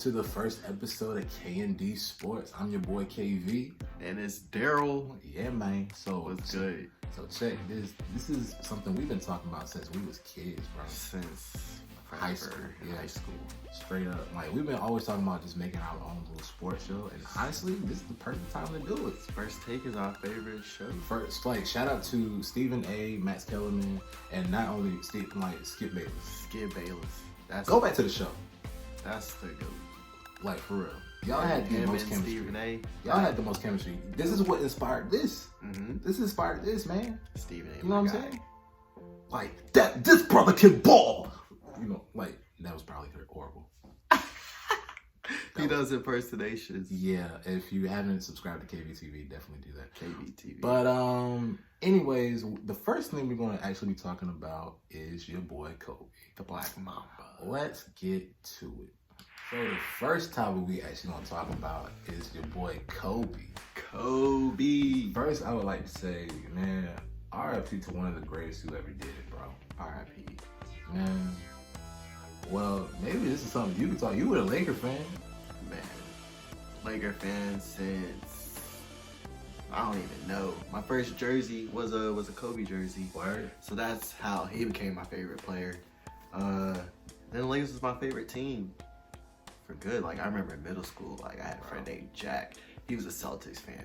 to the first episode of K&D SPORTS. I'm your boy KV. And it's Daryl. Yeah, man. So what's good? So check this. This is something we've been talking about since we was kids, bro. Since high school. Yeah, high school. Straight up. Like, we've been always talking about just making our own little sports show. And honestly, this is the perfect time to do it. First Take is our favorite show. First, like, shout out to Stephen A., Max Kellerman, and not only Skip Bayless. Skip Bayless. Go back to the show. That's the goat. Like, for real. Y'all had the most chemistry. Stephen A. Y'all had the most chemistry. This is what inspired this. This inspired this, man. Stephen A. You know what I'm saying? Like, this brother can ball. You know, like, that was probably horrible. He does impersonations. Yeah, if you haven't subscribed to KVTV, definitely do that. KVTV. But anyways, the first thing we're going to actually be talking about is your boy Kobe, the Black Mamba. Let's get to it. So the first topic we actually going to talk about is your boy Kobe. Kobe. First, I would like to say, man, RIP to one of the greatest who ever did it, bro. RIP. Man. Well, maybe this is something you could talk. You were a Laker fan. Man. Laker fan since, I don't even know. My first jersey was a Kobe jersey. Word. So that's how he became my favorite player. Then the Lakers was my favorite team. For good. Like, I remember in middle school, like, I had a friend named Jack. He was a Celtics fan.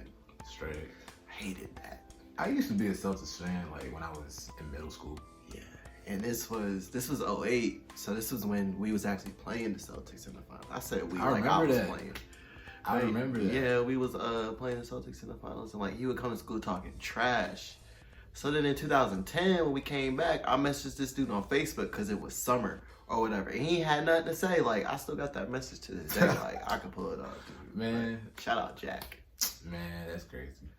Straight. I hated that. I used to be a Celtics fan, like, when I was in middle school. Yeah. And this was 08, so this was when we was actually playing the Celtics in the finals. I said we, like I was playing. I remember that. Yeah, we was playing the Celtics in the finals, and like he would come to school talking trash. So then in 2010, when we came back, I messaged this dude on Facebook because it was summer or whatever, and he had nothing to say. Like, I still got that message to this day. Like, I could pull it up, dude. Man. Like, shout out Jack. Man, that's crazy.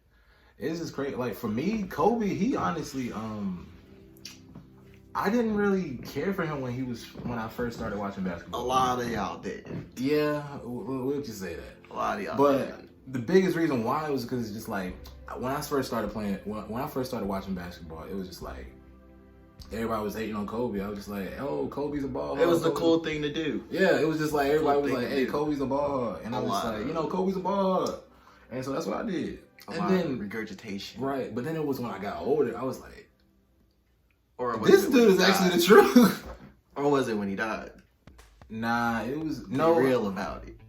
It's just crazy. Like, for me, Kobe, he honestly, I didn't really care for him when I first started watching basketball. A lot of y'all didn't. Yeah, we'll just say that. A lot of y'all didn't. The biggest reason why was because it's just like, when I first started playing, when I first started watching basketball, it was just like, everybody was hating on Kobe. I was just like, oh, Kobe's a ball hog. It was the cool thing to do. Yeah, it was just like, everybody was like, hey, Kobe's a ball hog. And I was just like, Kobe's a ball hog. And so that's what I did. And then regurgitation. Right, but then it was when I got older, I was like, this dude is actually the truth. Or was it when he died? Nah, it was... Be real about it.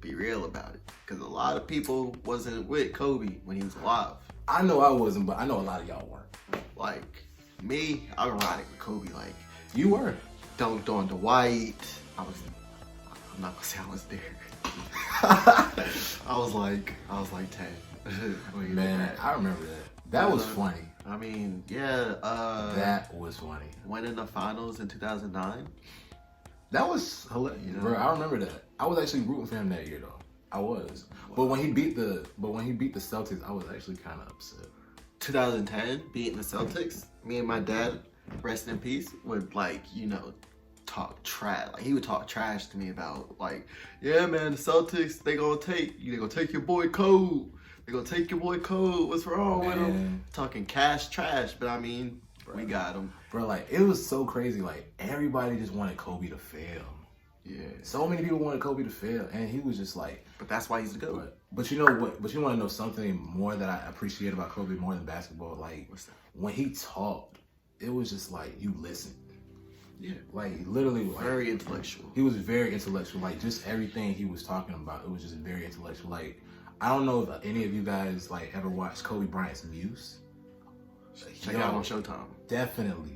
Be real about it. Because a lot of people wasn't with Kobe when he was alive. I know I wasn't, but I know a lot of y'all weren't. Like, me, I was riding with Kobe. Like, you were. Dunked on Dwight. I'm not gonna say I was there. I was like 10. Man, I remember that. That was funny. I mean, yeah. That was funny. Winning the finals in 2009. That was hilarious, bro. I remember that. I was actually rooting for him that year, though. I was. Wow. But when he beat the Celtics, I was actually kind of upset. 2010, beating the Celtics. Me and my dad, rest in peace, would talk trash. Like, he would talk trash to me about, like, yeah, man, the Celtics, they gonna take your boy Kobe. They gonna take your boy Kobe. What's wrong with him? Talking trash, but I mean, we got him. Bro, like, it was so crazy. Like, everybody just wanted Kobe to fail. Yeah. So many people wanted Kobe to fail, and he was just like... But that's why he's the GOAT. But you know what? But you want to know something more that I appreciate about Kobe more than basketball? Like, what's that? When he talked, it was just like, you listened. Yeah. Like, literally... Like, very intellectual. He was very intellectual. Like, just everything he was talking about, it was just very intellectual. Like, I don't know if any of you guys, like, ever watched Kobe Bryant's Muse. Check it out on Showtime. Definitely.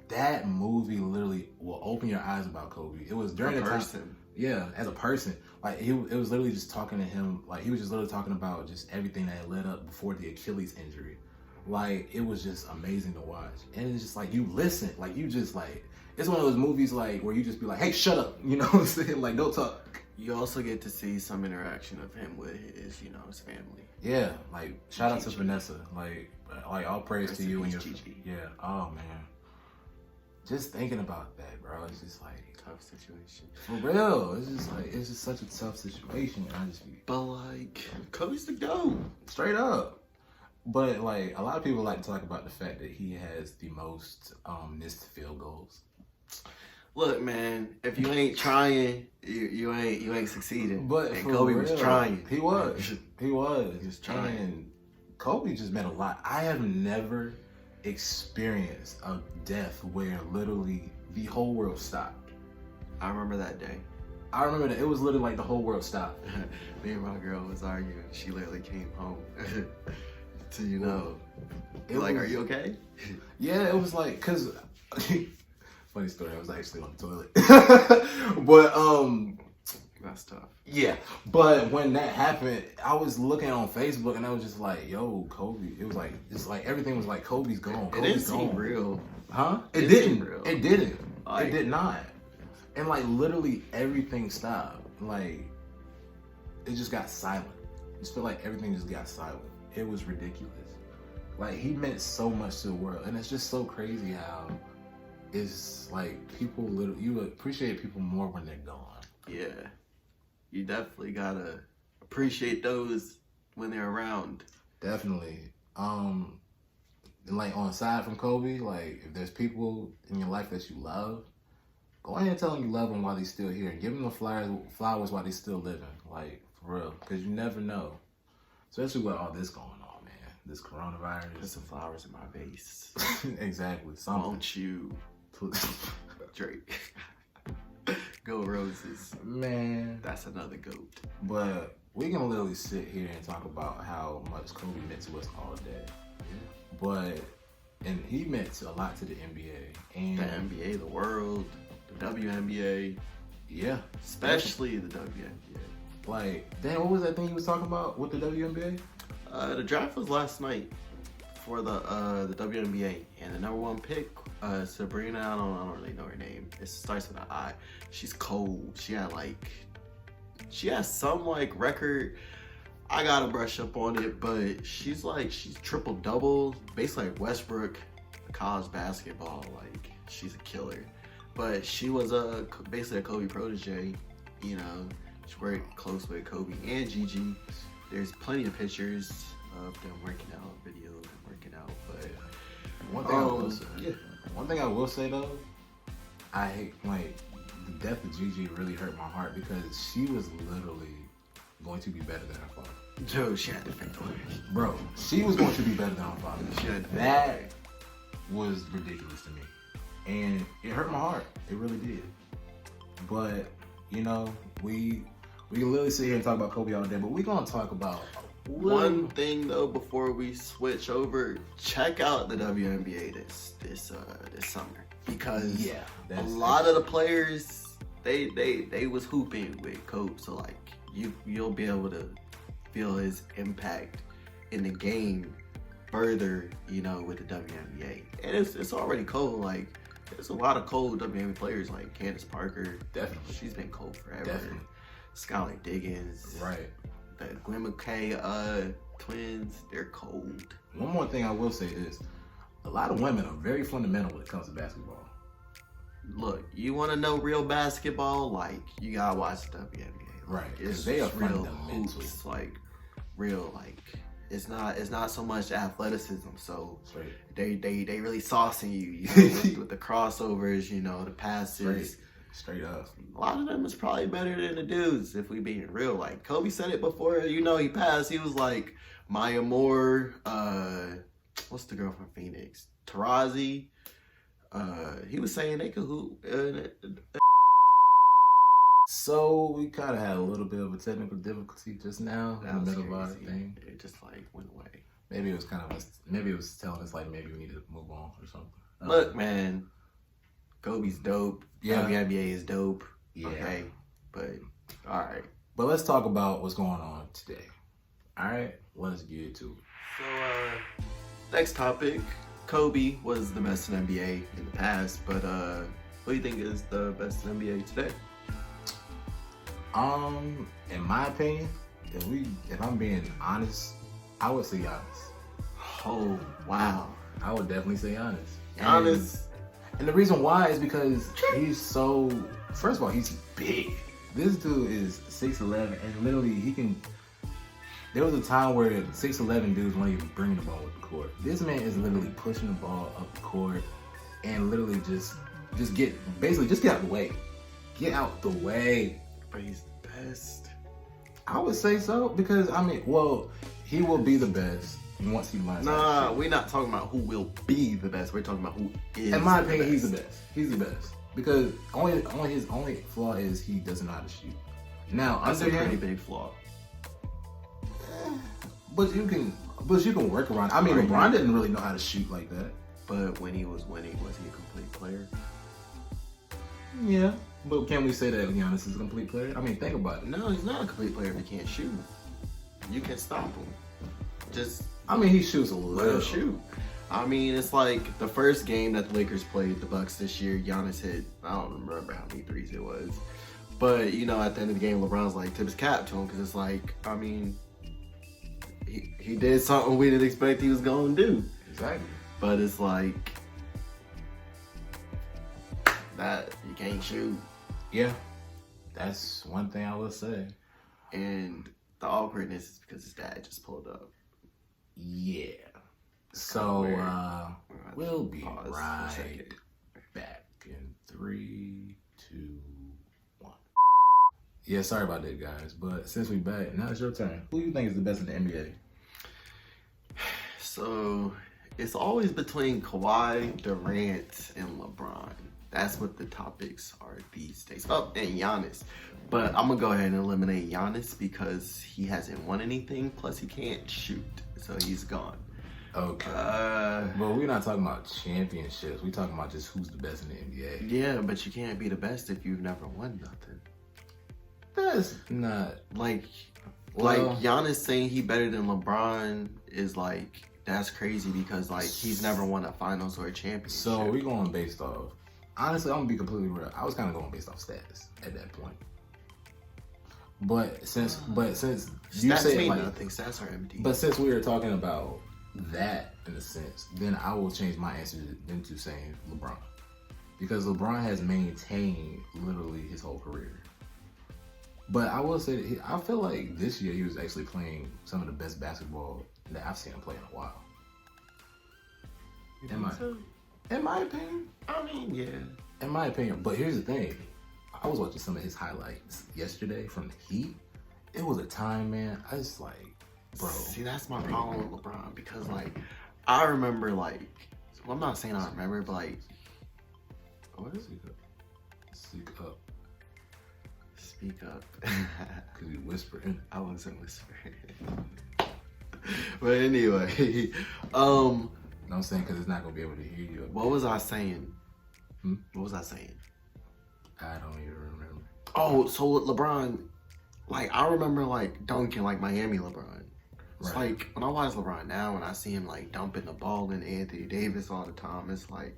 That movie literally will open your eyes about Kobe. It was during the time. Yeah, as a person. Like, it was literally just talking to him. Like, he was just literally talking about just everything that had led up before the Achilles injury. Like, it was just amazing to watch. And it's just like, you listen. Like, you just like, it's one of those movies like where you just be like, hey, shut up. You know what I'm saying? Like, don't talk. You also get to see some interaction of him with his family. Yeah, like, shout out to Vanessa. Like all praise to you and your Gigi. Yeah. Oh man. Just thinking about that, bro. It's just like tough situation. For real. It's just such a tough situation. And but like, Kobe's the GOAT. Straight up. But like, a lot of people like to talk about the fact that he has the most missed field goals. Look, man, if you ain't trying, you ain't succeeding. But and Kobe was trying. He was. He was. He was trying. And Kobe just meant a lot. I have never experienced a death where literally the whole world stopped. I remember that day. I remember that it was literally like the whole world stopped. Me and my girl was arguing. She literally came home to, you know, like, are you okay? Yeah, it was like, cause funny story, I was actually on the toilet. But that's tough. Yeah, but when that happened, I was looking on Facebook and I was just like, "Yo, Kobe." It was like it's like everything was like Kobe's gone. It didn't seem real, huh? It didn't. Real. It didn't. Like, it did not. And like literally everything stopped. Like it just got silent. I just feel like everything just got silent. It was ridiculous. Like he meant so much to the world, and it's just so crazy how it's like people literally you appreciate people more when they're gone. Yeah. You definitely gotta appreciate those when they're around. Definitely. And like on side from Kobe, like if there's people in your life that you love, go ahead and tell them you love them while they're still here. Give them the flowers while they're still living. Like for real, because you never know. Especially with all this going on, man. This coronavirus. Put some flowers in my vase. Exactly. Something. Won't you, Drake? Go Roses. Man. That's another GOAT. But we can literally sit here and talk about how much Kobe meant to us all day. Yeah. But, and he meant a lot to the NBA. And the NBA, the world, the WNBA. Yeah. Especially the WNBA. Like, damn, what was that thing you was talking about with the WNBA? The draft was last night for the WNBA. And the number one pick, Sabrina, I don't really know her name. It starts with an I. She's cold. She has some like record. I gotta brush up on it, but she's triple double, basically like Westbrook, college basketball. Like she's a killer. But she was basically a Kobe protege. You know, she worked close with Kobe and Gigi. There's plenty of pictures of them working out, video of them working out. But one thing I will say though, I hate like the death of Gigi really hurt my heart because she was literally going to be better than her father. Joe, she had to fade away. Bro, she was going to be better than her father. That was ridiculous to me. And it hurt my heart. It really did. But, you know, we can literally sit here and talk about Kobe all day, but we're going to talk about one thing though before we switch over. Check out the WNBA this summer because a lot of the players they was hooping with Kobe, so like you'll be able to feel his impact in the game further, you know, with the WNBA. And it's already cold. Like there's a lot of cold WNBA players like Candace Parker. Definitely, she's been cold forever. Definitely, Skylar Diggins. Right. The Gwen McKay twins, they're cold. One more thing I will say is a lot of women are very fundamental when it comes to basketball. Look, you want to know real basketball? Like, you gotta watch the WNBA. Right, it's they are real hoops, like real, like it's not so much athleticism. So they really saucing you know, with the crossovers, you know, the passes. Straight up. A lot of them is probably better than the dudes, if we being real. Like Kobe said it before, you know, he passed. He was like Maya Moore, what's the girl from Phoenix? Tarazi. He was saying they could hoop. So we kind of had a little bit of a technical difficulty just now in the middle of our thing. It just like went away. Maybe it was telling us like maybe we need to move on or something. Look, man, Kobe's dope. Yeah. WNBA is dope. Yeah. Okay, but all right. But let's talk about what's going on today. All right, let's get to it. So next topic. Kobe was the best in NBA in the past, but what do you think is the best in NBA today? In my opinion, if I'm being honest, I would say Giannis. Oh wow, I would definitely say Giannis. Giannis. And the reason why is because he's so. First of all, he's big. This dude is 6'11", and literally he can. There was a time where 6'11" dudes weren't even bringing the ball up the court. This man is literally pushing the ball up the court and literally just just get out the way. Get out the way. But he's the best. I would say so because he will be the best once he learns. Nah, we're not talking about who will be the best. We're talking about who is. In my opinion, he's the best. He's the best because his only flaw is he doesn't know how to shoot. Now, that's a pretty big flaw. But you can work around. I mean, LeBron didn't really know how to shoot like that. But when he was winning, was he a complete player? Yeah. But can we say that Giannis is a complete player? I mean, think about it. No, he's not a complete player if he can't shoot. You can stop him. He shoots a little. Let him shoot. I mean, it's like the first game that the Lakers played the Bucks this year, Giannis hit, I don't remember how many threes it was. But, at the end of the game, LeBron's like, tip his cap to him because it's like, he did something we didn't expect he was going to do. Exactly. But it's like, that you can't shoot. Yeah. That's one thing I will say. And the awkwardness is because his dad just pulled up. Yeah. So, we'll be right back in 3, 2, 1. Yeah, sorry about that, guys. But since we back, now it's your turn. Who do you think is the best in the NBA? So, it's always between Kawhi, Durant, and LeBron. That's what the topics are these days. Oh, and Giannis. But I'm going to go ahead and eliminate Giannis because he hasn't won anything. Plus, he can't shoot. So, he's gone. Okay. But we're not talking about championships. We're talking about just who's the best in the NBA. Yeah, but you can't be the best if you've never won nothing. That's not... Like Giannis saying he better than LeBron is like, that's crazy because, like, he's never won a finals or a championship. So, we're going based off... Honestly, I'm going to be completely real. I was kind of going based off status at that point. But since you say mean like nothing, stats are empty. But since we were talking about that in a sense, then I will change my answer into saying LeBron, because LeBron has maintained literally his whole career. But I will say that I feel like this year he was actually playing some of the best basketball that I've seen him play in a while. In my opinion. I mean, yeah. In my opinion. But here's the thing. I was watching some of his highlights yesterday from the Heat. It was a time, man. I just like, bro. See, that's my problem with LeBron because, like, I remember, like, well, I'm not saying I remember, but, like, what is it? Speak up. Speak up. Because you whispering. I wasn't whispering. But anyway, no, I'm saying because it's not going to be able to hear you. What was I saying? What was I saying? I don't even remember. Oh, so LeBron, like, I remember, like, dunking, like, Miami LeBron. It's like, when I watch LeBron now and I see him, like, dumping the ball in Anthony Davis all the time, it's like,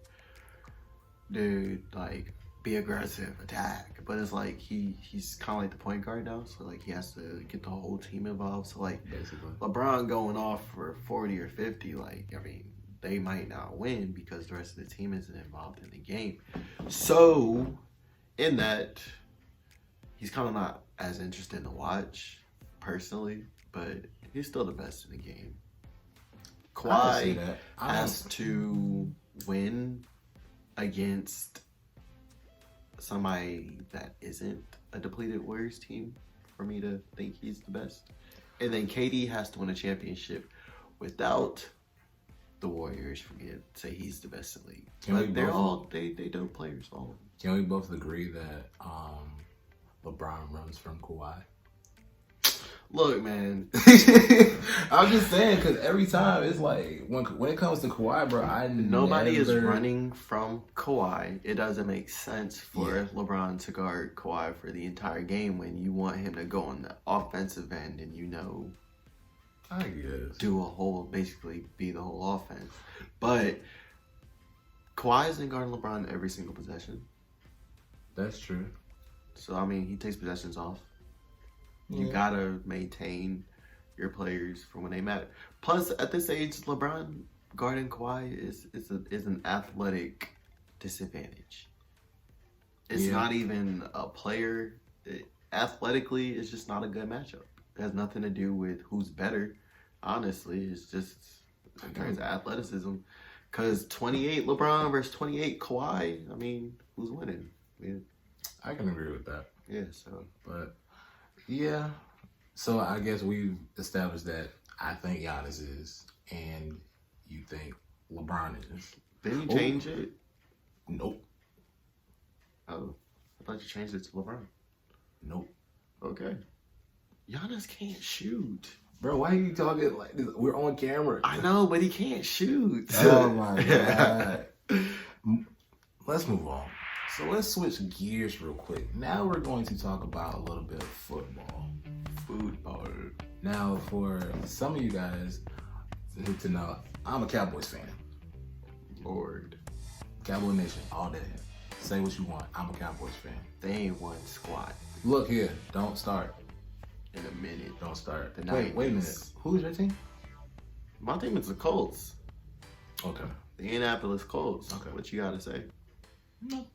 dude, like, be aggressive, attack. But it's like, he's kind of like the point guard now, so, like, he has to get the whole team involved. So, like, basically, LeBron going off for 40 or 50, like, I mean, they might not win because the rest of the team isn't involved in the game. So, in that, he's kind of not as interesting to watch, personally, but he's still the best in the game. Kawhi has to win against somebody that isn't a depleted Warriors team for me to think he's the best. And then KD has to win a championship without the Warriors for me to say he's the best in the league. But they're all, they dope players, all of them. Can we both agree that LeBron runs from Kawhi? Look, man. I'm just saying, because every time it's like, when it comes to Kawhi, bro, nobody is running from Kawhi. It doesn't make sense for LeBron to guard Kawhi for the entire game when you want him to go on the offensive end and, you know, I guess, basically be the whole offense. But Kawhi isn't guarding LeBron every single possession. That's true. So, I mean, he takes possessions off. You gotta maintain your players for when they matter. Plus, at this age, LeBron guarding Kawhi is an athletic disadvantage. It's not even a player. Athletically, it's just not a good matchup. It has nothing to do with who's better. Honestly, it's just in terms of athleticism. Because 28 LeBron versus 28 Kawhi, I mean, who's winning. Yeah. I can agree with that. Yeah, so. But, yeah. So I guess we've established that I think Giannis is, and you think LeBron is. Didn't you change it? Nope. Oh, I thought you changed it to LeBron. Nope. Okay. Giannis can't shoot. Bro, why are you talking like this? We're on camera. I know, but he can't shoot. Oh my God. Let's move on. So let's switch gears real quick. Now we're going to talk about a little bit of football. Football. Now, for some of you guys need to know, I'm a Cowboys fan. Lord. Cowboy Nation, all day. Say what you want. I'm a Cowboys fan. They ain't won squat Look here. Don't start. in a minute. Don't start. The Wait a minute. 90s. Who's your team? My team is the Colts. Okay. The Indianapolis Colts. Okay. What you gotta say? No.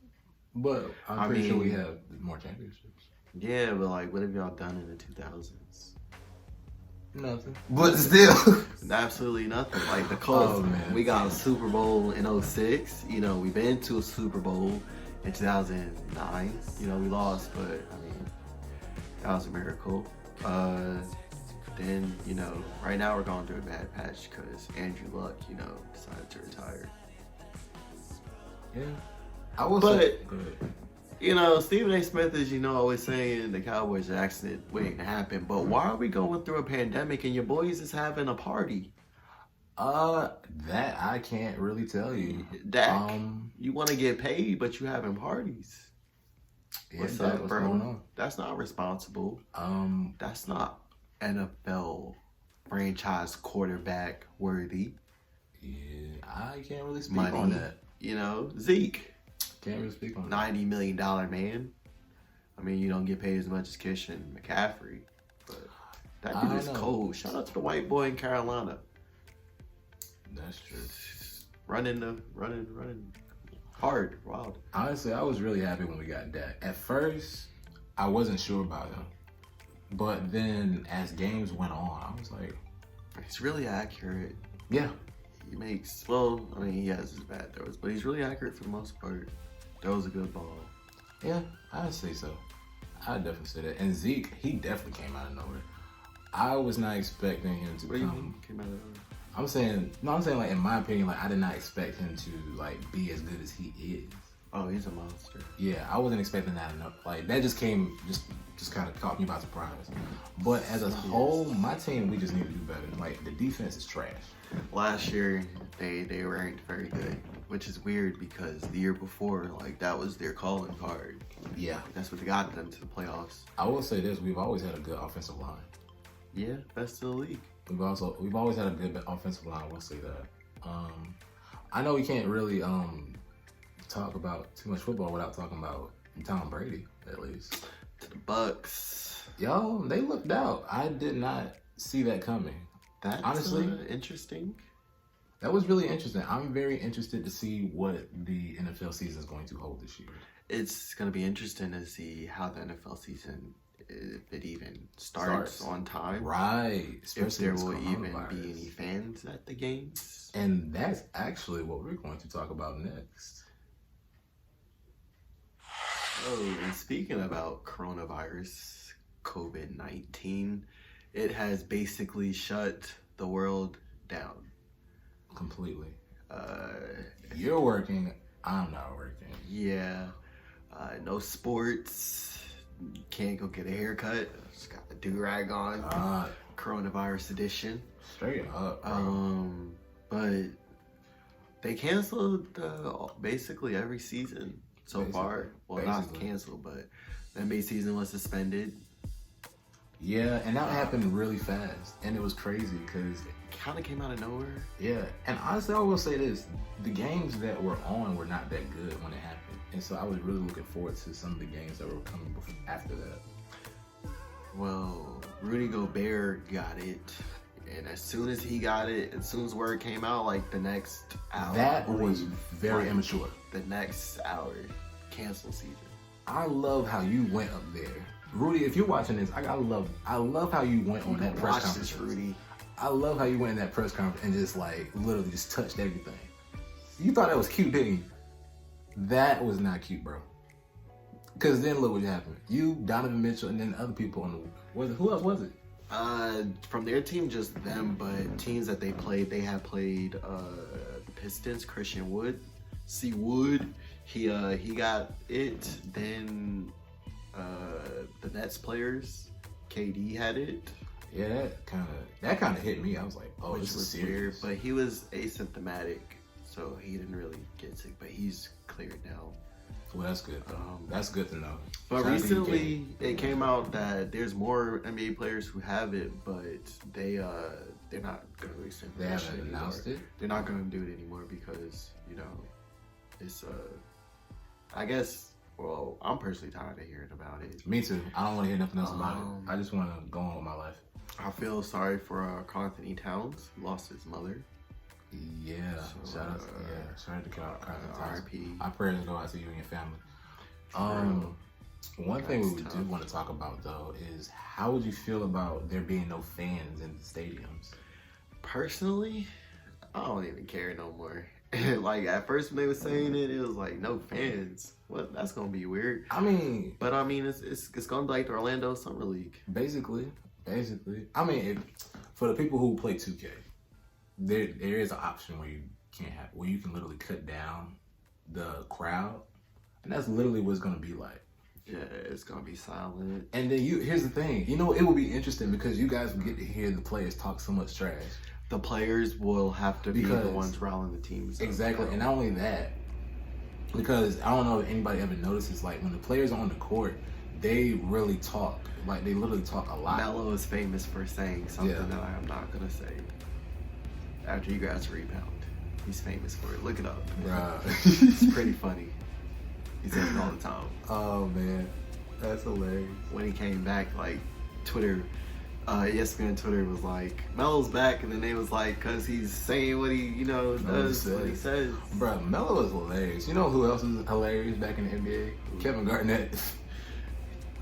But I'm pretty sure we have more championships. Yeah, but like, what have y'all done in the 2000s? Nothing. But still. Absolutely nothing. Like the Colts, we got a Super Bowl in 06. You know, we've been to a Super Bowl in 2009. You know, we lost, but I mean, that was a miracle. Then, you know, right now we're going through a bad patch because Andrew Luck, you know, decided to retire. Yeah. I will But, say, good. You know, Stephen A. Smith is, you know, always saying the Cowboys accident waiting to happen. But why are we going through a pandemic and your boys is having a party? That I can't really tell you. Dak, you want to get paid, but you having parties. Yeah, What's Dak, up, what's bro? going on? That's not responsible. That's not NFL franchise quarterback worthy. Yeah, I can't really speak Money, on that. You know, Zeke, Can't really speak on that. $90 million man. I mean, you don't get paid as much as Christian McCaffrey, but that dude is cold. Shout out to the white boy in Carolina. That's true. Running hard, wild. Honestly, I was really happy when we got Dak. At first, I wasn't sure about him. But then as games went on, I was like... He's really accurate. Yeah. He makes, well, I mean, he has his bad throws, but he's really accurate for the most part. That was a good ball. Yeah, I'd say so. I'd definitely say that. And Zeke, he definitely came out of nowhere. I was not expecting him to What do you mean? Came out of nowhere? I'm saying like, in my opinion, like, I did not expect him to, like, be as good as he is. Oh, he's a monster. Yeah, I wasn't expecting that enough. Like, that just came, just kind of caught me by surprise. But as a whole, my team, we just need to do better. Like, the defense is trash. Last year, they weren't very good, which is weird because the year before, like, that was their calling card. Yeah. That's what got them to the playoffs. I will say this, we've always had a good offensive line. Yeah, best of the league. We've always had a good offensive line, we'll say that. I know we can't really talk about too much football without talking about Tom Brady, at least. To the Bucks. Yo, they looked out. I did not see that coming. That's honestly interesting. That was really interesting. I'm very interested to see what the NFL season is going to hold this year. It's going to be interesting to see how the NFL season, if it even starts on time. Right. If there will even be any fans at the games. And that's actually what we're going to talk about next. Oh, and speaking about coronavirus, COVID-19, it has basically shut the world down. Completely. You're working, I'm not working. Yeah. No sports. Can't go get a haircut. Just got the do-rag on. Coronavirus edition. Straight up, bro. But they canceled basically every season so far. Well, not canceled, but the NBA season was suspended. Yeah, and that happened really fast, and it was crazy because it kind of came out of nowhere. Yeah, and honestly, I will say this: the games that were on were not that good when it happened, and so I was really looking forward to some of the games that were coming after that. Well, Rudy Gobert got it, and as soon as he got it, as soon as word came out, like the next hour, that was very immature. The next hour, cancel season. I love how you went up there. Rudy, if you're watching this, I love how you went on that press conference. Rudy. I love how you went in that press conference and just like literally just touched everything. You thought that was cute, didn't you? That was not cute, bro. Because then look what happened. You, Donovan Mitchell, and then other people on the... Who else was it? From their team, just them, but teams that they had played the Pistons, Christian Wood, C. Wood, he got it. Then the Nets players, KD had it. Yeah, that kind of hit me. I was like, oh, this is serious. But he was asymptomatic, so he didn't really get sick. But he's cleared now. Well, that's good. That's good to know. But recently, it came out that there's more NBA players who have it, but they're not going to release it. They haven't announced it. They're not going to do it anymore because it's I guess. Well, I'm personally tired of hearing about it. Me too. I don't want to hear nothing else about it. I just want to go on with my life. I feel sorry for Karl Anthony Towns. He lost his mother. Yeah, so, shout out to Karl Anthony Towns. R.I.P. Our prayers go out to you and your family. One thing we do want to talk about though is how would you feel about there being no fans in the stadiums? Personally, I don't even care no more. Like at first when they were saying it was like no fans. What? That's gonna be weird. I mean, it's gonna be like the Orlando Summer League. Basically. I mean, for the people who play 2K, there is an option where you can literally cut down the crowd, and that's literally what it's gonna be like. Yeah, it's gonna be silent. And then here's the thing, it will be interesting because you guys will get to hear the players talk so much trash. The players will have to be the ones rallying the teams. Exactly, and not only that, because I don't know if anybody ever notices, like when the players are on the court, they really talk. Like they literally talk a lot. Melo is famous for saying something that I am not gonna say. After you guys rebound, he's famous for it. Look it up. Bruh. It's pretty funny. He says it all the time. Oh man, that's hilarious. When he came back, like Twitter, ESPN Twitter was like, Melo's back, and then they was like, cause he's saying what he does, what he says. Bruh, Melo is hilarious. You know who else is hilarious back in the NBA? Kevin Garnett.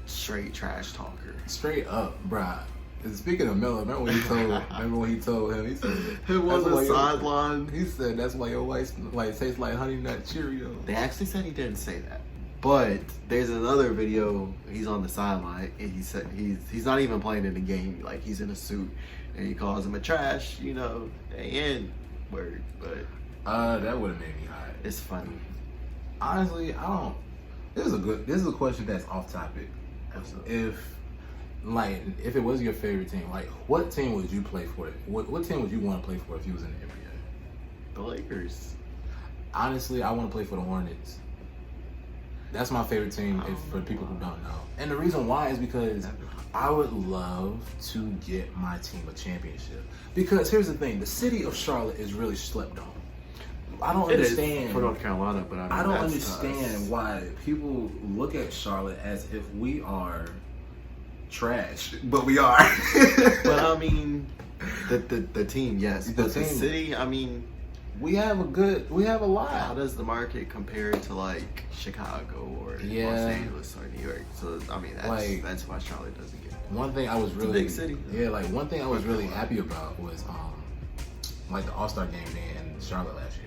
Straight trash talker. Straight up, bruh. And speaking of Melo, remember when he told him, he said, it was a sideline. He said, that's why your wife tastes like Honey Nut Cheerios. They actually said he didn't say that. But there's another video, he's on the sideline, and he said he's not even playing in the game, like he's in a suit, and he calls him a trash, and word, but... that would have made me hot. It's funny. Honestly, this is a question that's off topic. If it was your favorite team, like what team would you play for? What team would you want to play for if you was in the NBA? The Lakers. Honestly, I want to play for the Hornets. That's my favorite team for people who don't know. And the reason why is because I would love to get my team a championship. Because here's the thing, the city of Charlotte is really slept on. I don't understand for North Carolina, but I don't understand why people look at Charlotte as if we are trash, but we are. But I mean, the team, yes, but the city, I mean, we have a lot. How does the market compare to like Chicago or Los Angeles or New York? So I mean, that's why Charlotte doesn't get it. One thing I was really big city. Yeah, like one thing I was really happy about was like the All-Star game in Charlotte last year.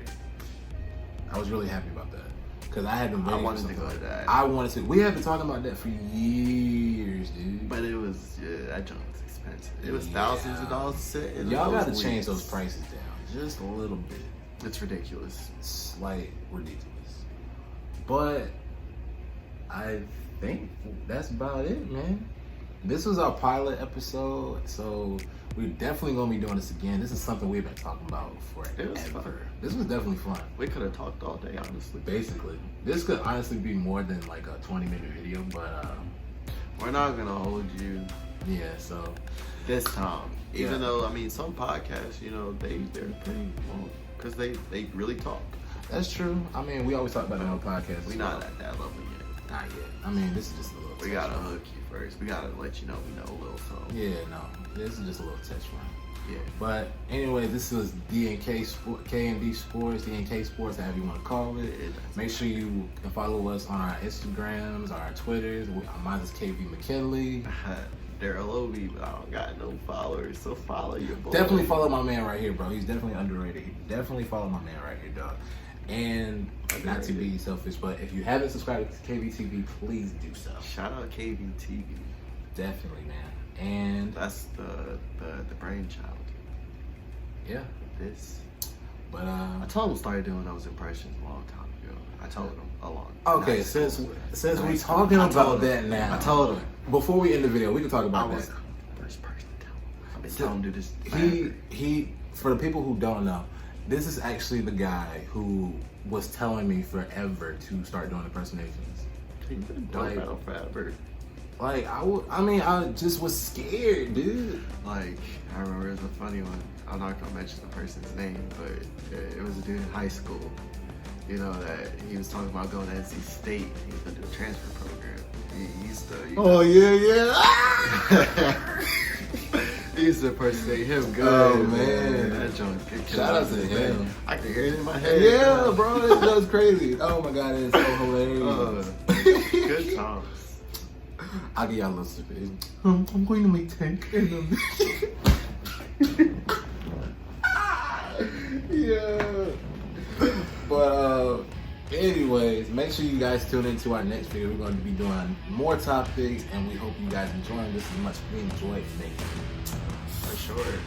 I was really happy about that because I had been waiting. I wanted to go to that. I wanted to. We have been talking about that for years, dude. But it was that junk was expensive. It was thousands of dollars to sit. Y'all got to change those prices down just a little bit. It's ridiculous. It's like ridiculous. But I think that's about it, man. This was our pilot episode, so we're definitely gonna be doing this again. This is something we've been talking about forever. This was definitely fun. We could have talked all day, honestly. Basically, this could honestly be more than like a 20-minute video, but we're not gonna hold you. Yeah. So this time, even though I mean some podcasts, they're pretty long because they really talk. That's true. I mean, we always talk about it on podcasts. We're not at that level yet. Not yet. I mean, this is just a little. We gotta hook you first. We gotta let you know we know a little something. Yeah, no, this is just a little test run. Yeah. But anyway, this was K&D Sports, D&K Sports, however you want to call it. Make sure you can follow us on our Instagrams, our Twitters. Mine is KV McKinley. Daryl Obi, but I don't got no followers, so follow your boy. Definitely follow my man right here, bro. He's definitely underrated. Definitely follow my man right here, dog. And not to be selfish, but if you haven't subscribed to KBTV, please do so. Shout out KBTV. Definitely, man. And that's the brainchild. Yeah. This. But I told him to start doing those impressions a long time ago. I told him a long time. Okay, since we talking about that now, I told him before we end the video, we can talk about that. I was that. the first person to tell him. I've been telling him to do this. He for the people who don't know, this is actually the guy who was telling me forever to start doing impersonations. He's been doing that forever. Like I just was scared, dude. Like I remember it was a funny one. I'm not gonna mention the person's name, but it was a dude in high school. You know that he was talking about going to NC State. He was gonna do a transfer program. He used to. Oh yeah. He used to impersonate him good. Oh man, that joke. Shout out to him. I can hear it in my head. Yeah, bro, that was crazy. Oh my god, it's so hilarious. Good times. I'll give y'all a little stupid. I'm going to make 10 candles. Yeah. But anyways, make sure you guys tune into our next video. We're going to be doing more topics, and we hope you guys enjoying this as much as we enjoyed making it. For sure.